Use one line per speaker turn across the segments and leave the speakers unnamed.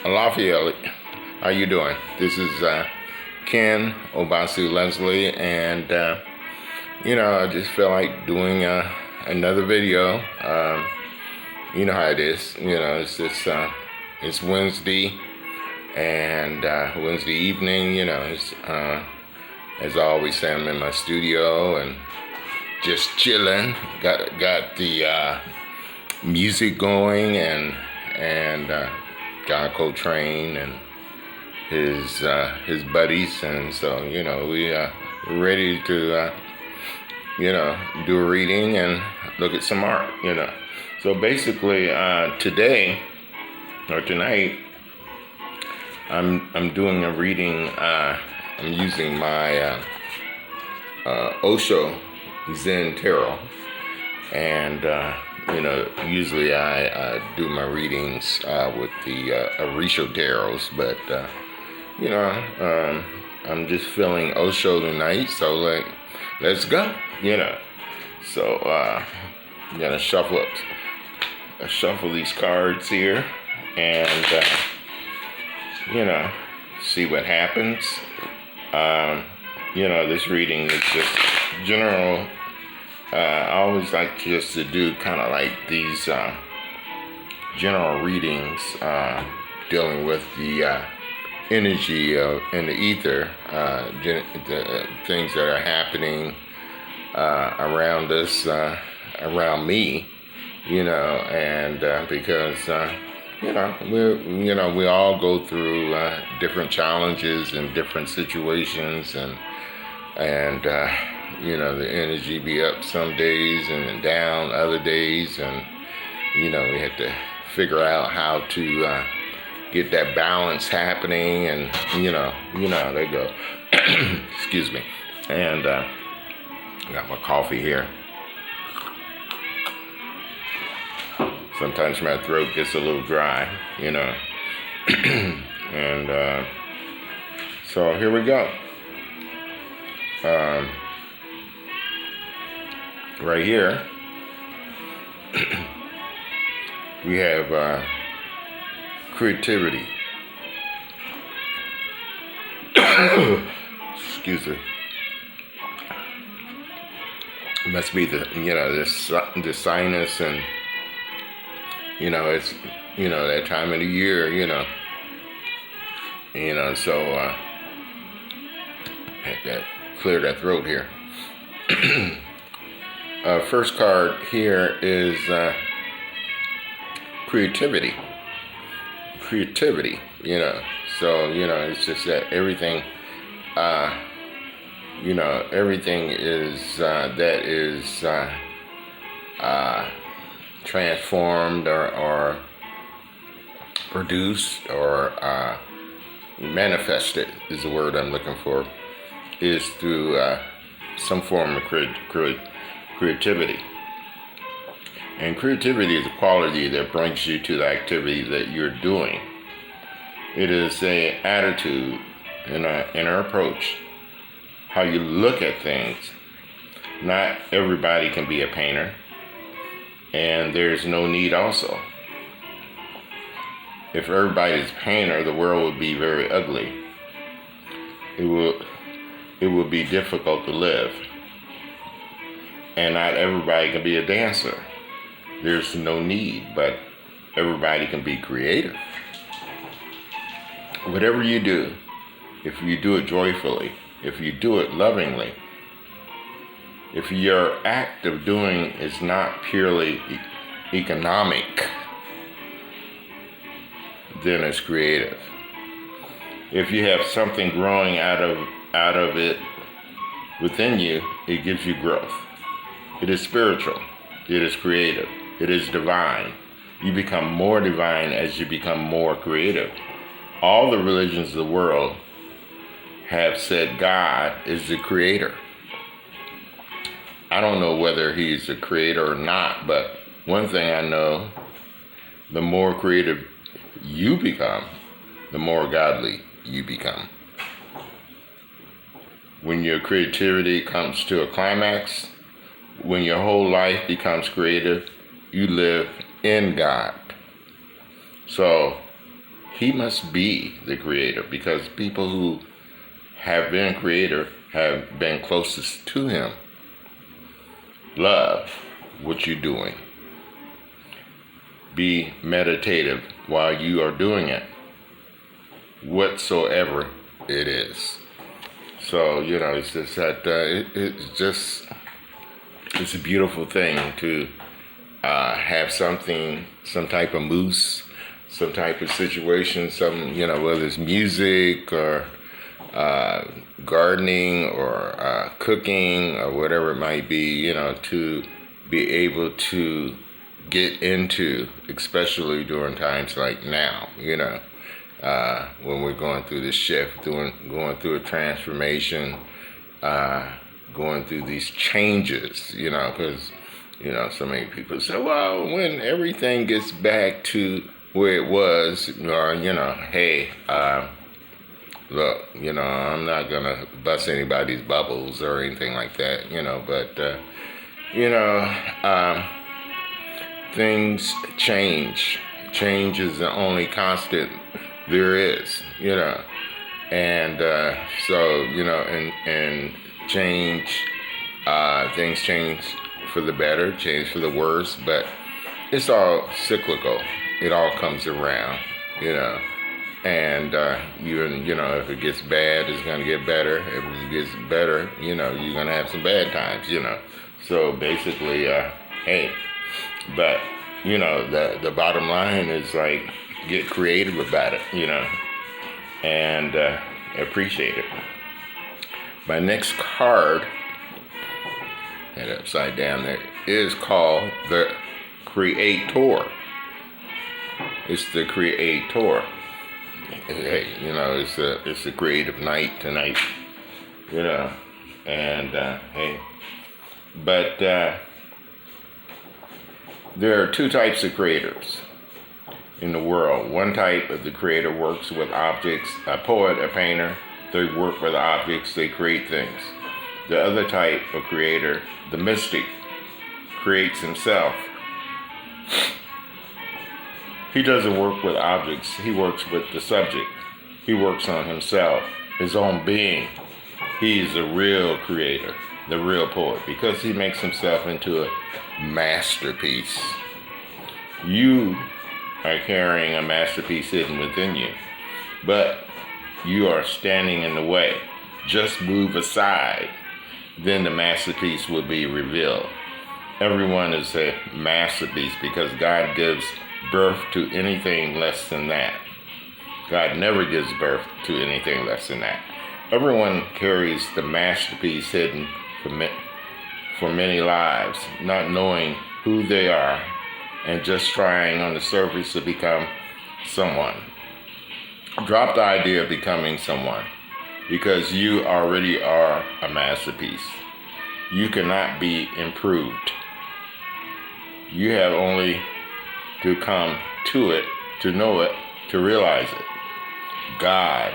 Lafayette, how you doing? This is Ken Obasu Leslie, and I just feel like doing another video. You know how it is. It's just it's Wednesday, and Wednesday evening. It's as I always say, I'm in my studio and just chilling. Got the music going, and John Coltrane and his buddies, and so we're ready to do a reading and look at some art. So basically today or tonight I'm doing a reading. I'm using my Osho Zen Tarot, and usually I do my readings with the Orisho tarots, but I'm just feeling Osho tonight, so let's go. So I'm gonna shuffle these cards here, and see what happens. This reading is just general. I always like just to do kind of like these general readings dealing with the energy in the ether, the things that are happening around us, around me, and because we all go through different challenges and different situations, and the energy be up some days and then down other days, and we have to figure out how to get that balance happening, and how they go. Excuse me. And I got my coffee here. Sometimes my throat gets a little dry, and so here we go. Right here, we have creativity. Excuse me. It must be the the sinus, and it's that time of the year, so had to clear that throat here. First card here is creativity. Creativity, so it's just that everything, everything is that is transformed or produced or manifested is the word I'm looking for, is through some form of creativity. And creativity is a quality that brings you to the activity that you're doing. It is an attitude and an approach, how you look at things. Not everybody can be a painter, and there's no need also. If everybody's a painter, the world would be very ugly. It would be difficult to live. And not everybody can be a dancer. There's no need, but everybody can be creative. Whatever you do, if you do it joyfully, if you do it lovingly, if your act of doing is not purely economic, then it's creative. If you have something growing out of it within you, it gives you growth. It is spiritual. It is creative. It is divine. You become more divine as you become more creative. All the religions of the world have said God is the creator. I don't know whether he's the creator or not, but one thing I know, the more creative you become, the more godly you become. When your creativity comes to a climax, when your whole life becomes creative, you live in God. So he must be the creator, because people who have been creator have been closest to him. Love what you're doing. Be meditative while you are doing it, whatsoever it is. So, it's just that it's a beautiful thing to have some type of moose, some type of situation, whether it's music or gardening or cooking or whatever it might be, to be able to get into, especially during times like now, when we're going through this shift, going through a transformation, going through these changes, because, so many people say, well, when everything gets back to where it was, hey, look, I'm not going to bust anybody's bubbles or anything like that, but, things change. Change is the only constant there is, and so, and change, things change for the better, change for the worse, but it's all cyclical. It all comes around, and even, if it gets bad, it's going to get better. If it gets better, you're going to have some bad times, So basically, hey, but, the bottom line is like, get creative about it, and appreciate it. My next card, head upside down there, is called the Creator. It's the Creator. Hey, it's a creative night tonight, and hey, but there are two types of creators in the world. One type of the creator works with objects, a poet, a painter. They work with objects, they create things. The other type of creator, the mystic, creates himself. He doesn't work with objects, he works with the subject. He works on himself, his own being. He's a real creator, the real poet, because he makes himself into a masterpiece. You are carrying a masterpiece hidden within you, but you are standing in the way. Just move aside, then the masterpiece will be revealed. Everyone is a masterpiece because God gives birth to anything less than that. God never gives birth to anything less than that. Everyone carries the masterpiece hidden for many lives, not knowing who they are and just trying on the surface to become someone. Drop the idea of becoming someone, because you already are a masterpiece. You cannot be improved. You have only to come to it, to know it, to realize it. God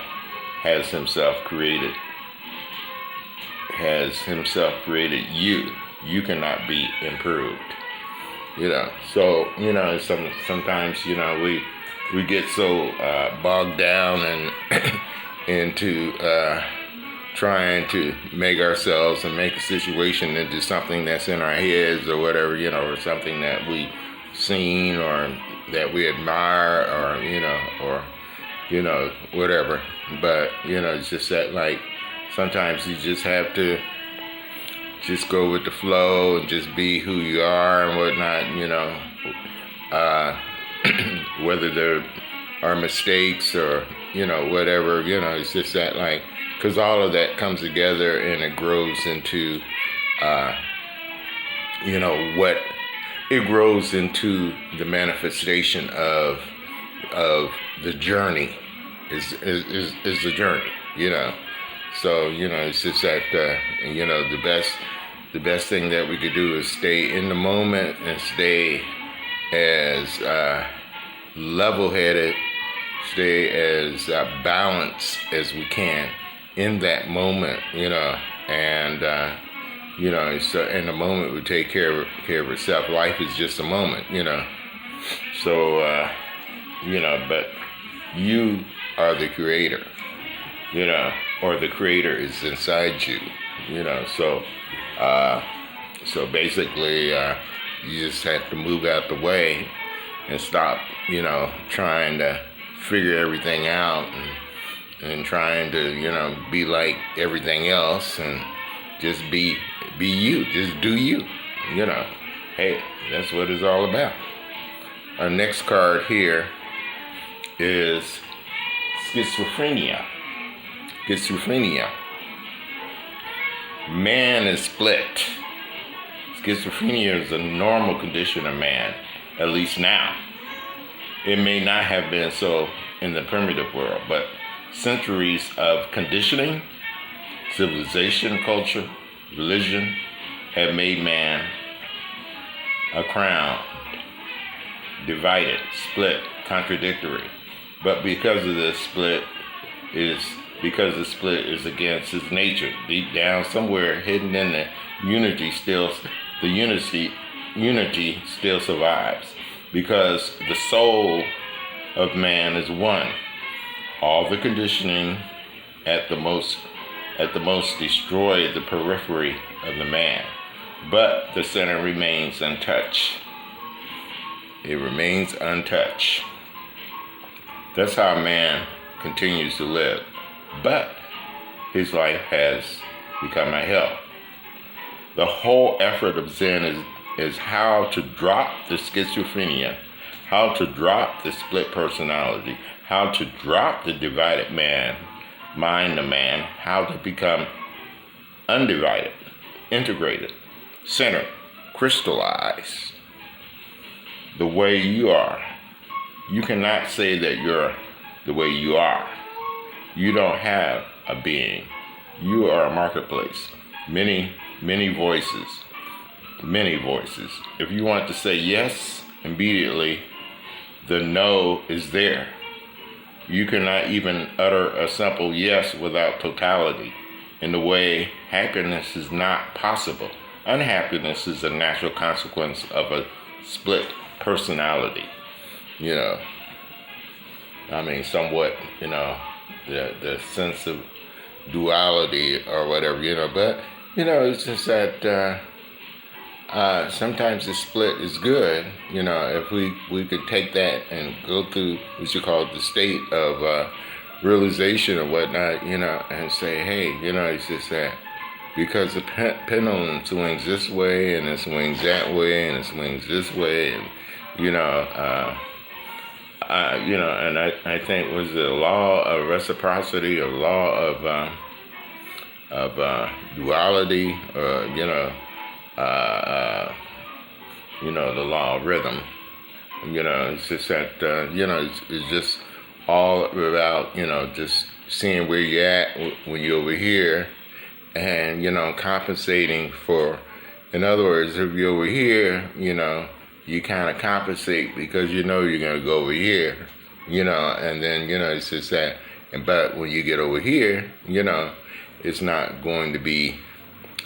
has himself created you. You cannot be improved. So, sometimes, we get so bogged down and into trying to make ourselves and make a situation into something that's in our heads or whatever, or something that we've seen or that we admire or whatever. But, it's just that, like, sometimes you just have to just go with the flow and just be who you are and whatnot, whether there are mistakes or, whatever, it's just that, like, because all of that comes together and it grows into, what it grows into the manifestation of the journey is the journey, So, it's just that, the best thing that we could do is stay in the moment and stay as level-headed, stay as balanced as we can in that moment, and, so in the moment we take care of itself. Life is just a moment, So, but You are the creator, or the creator is inside you, so basically you just have to move out the way and stop, trying to figure everything out and trying to, be like everything else, and just be you, just do you, Hey, that's what it's all about. Our next card here is schizophrenia. Schizophrenia. Man is split. Schizophrenia is a normal condition of man, at least now. It may not have been so in the primitive world, but centuries of conditioning, civilization, culture, religion have made man a crown, divided, split, contradictory. But because the split is against his nature, deep down somewhere hidden in the unity still survives, because the soul of man is one. All the conditioning at the most destroyed the periphery of the man, but the center remains untouched. It remains untouched. That's how man continues to live, but his life has become a hell. The whole effort of Zen is how to drop the schizophrenia, how to drop the split personality, how to drop the divided mind of man, how to become undivided, integrated, centered, crystallized, the way you are. You cannot say that you're the way you are. You don't have a being. You are a marketplace. Many voices. Many voices. If you want to say yes immediately, the no is there. You cannot even utter a simple yes without totality. In the way, happiness is not possible. Unhappiness is a natural consequence of a split personality. Somewhat, the sense of duality or whatever, but, it's just that sometimes the split is good, if we could take that and go through what you call the state of realization or whatnot, and say, hey, it's just that because the pendulum swings this way and it swings that way and it swings this way, and and I think was the law of reciprocity or law of duality, or the law of rhythm. It's just that it's just all about just seeing where you're at when you're over here, and compensating for. In other words, if you're over here, you kind of compensate because you're going to go over here, and then, it's just that. But when you get over here, it's not going to be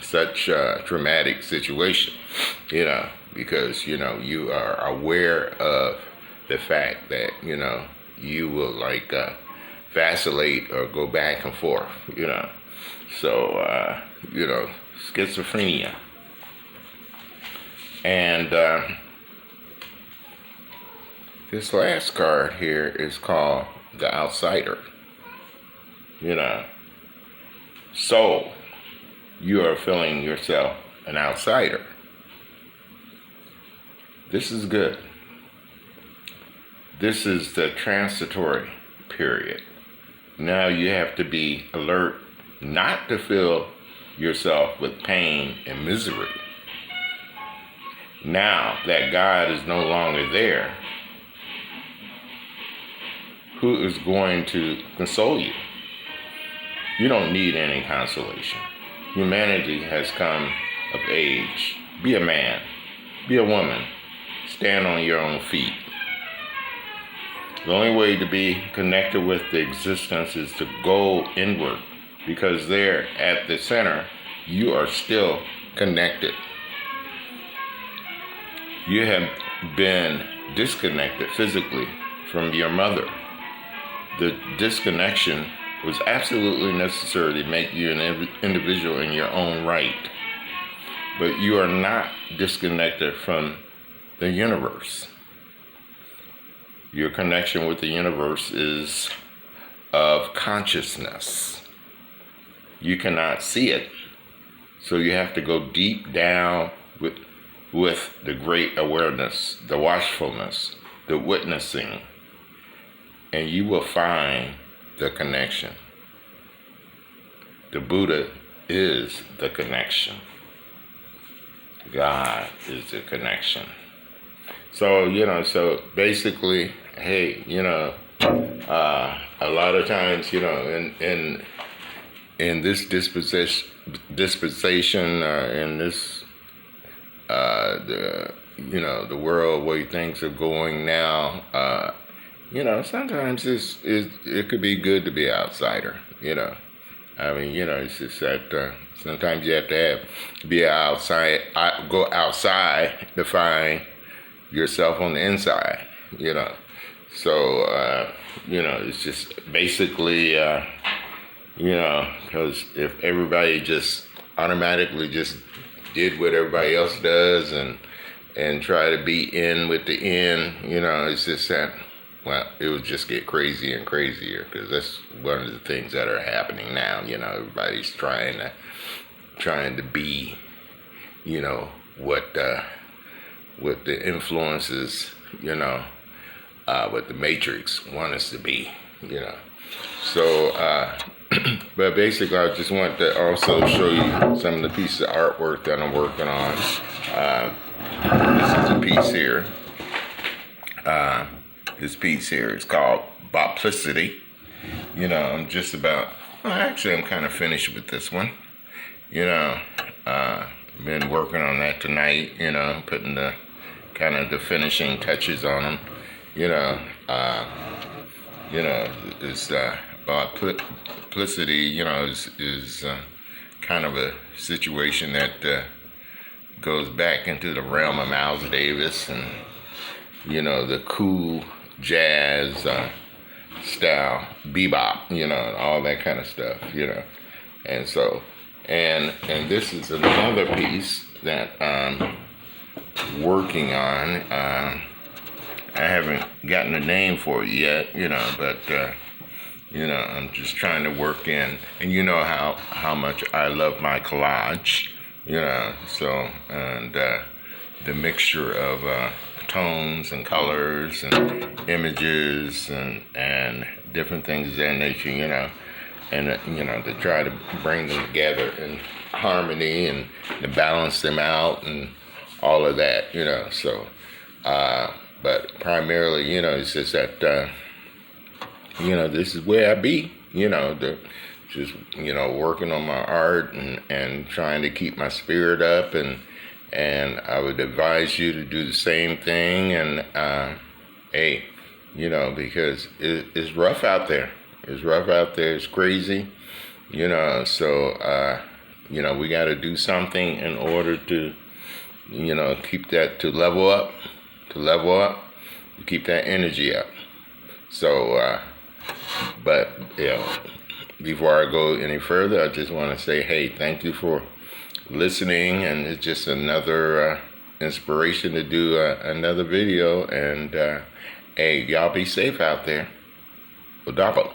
such a traumatic situation, because, you are aware of the fact that, you will vacillate or go back and forth, So, schizophrenia. And, this last card here is called the outsider. So you are feeling yourself an outsider. This is good. This is the transitory period. Now you have to be alert not to fill yourself with pain and misery. Now that God is no longer there, who is going to console you? You don't need any consolation. Humanity has come of age. Be a man. Be a woman. Stand on your own feet. The only way to be connected with the existence is to go inward, because there at the center, you are still connected. You have been disconnected physically from your mother. the disconnection was absolutely necessary to make you an individual in your own right. But you are not disconnected from the universe. Your connection with the universe is of consciousness. You cannot see it. So you have to go deep down with the great awareness, the watchfulness, the witnessing, and you will find the connection. The Buddha is the connection. God is the connection. So, so basically, hey, a lot of times, in this dispensation, in this, the world where things are going now, sometimes it could be good to be an outsider, I mean, it's just that sometimes you have to go outside to find yourself on the inside, So, it's just basically, because if everybody just automatically just did what everybody else does and try to be in with the in, it's just that, well, it would just get crazier and crazier, because that's one of the things that are happening now. Everybody's trying to be, what the influences, what the Matrix want us to be, So, but basically, I just want to also show you some of the pieces of artwork that I'm working on. This is a piece here. This piece here is called Boplicity. I'm just about, actually I'm kind of finished with this one. Been working on that tonight, putting the kind of the finishing touches on them. It's Boplicity, is kind of a situation that goes back into the realm of Miles Davis and, the cool jazz style, bebop, all that kind of stuff, And so, and this is another piece that I'm working on. I haven't gotten a name for it yet, but, I'm just trying to work in, and how much I love my collage, so, and the mixture of tones and colors and images and different things of that nature, and to try to bring them together in harmony and to balance them out and all of that, so but primarily, it's just that this is where I be, just working on my art and trying to keep my spirit up, and I would advise you to do the same thing. And hey, because it's rough out there. It's rough out there. It's crazy, So we got to do something in order to, keep that to level up, to keep that energy up. So, but before I go any further, I just want to say, hey, thank you for listening, and it's just another inspiration to do another video. And hey, y'all be safe out there. Odapo.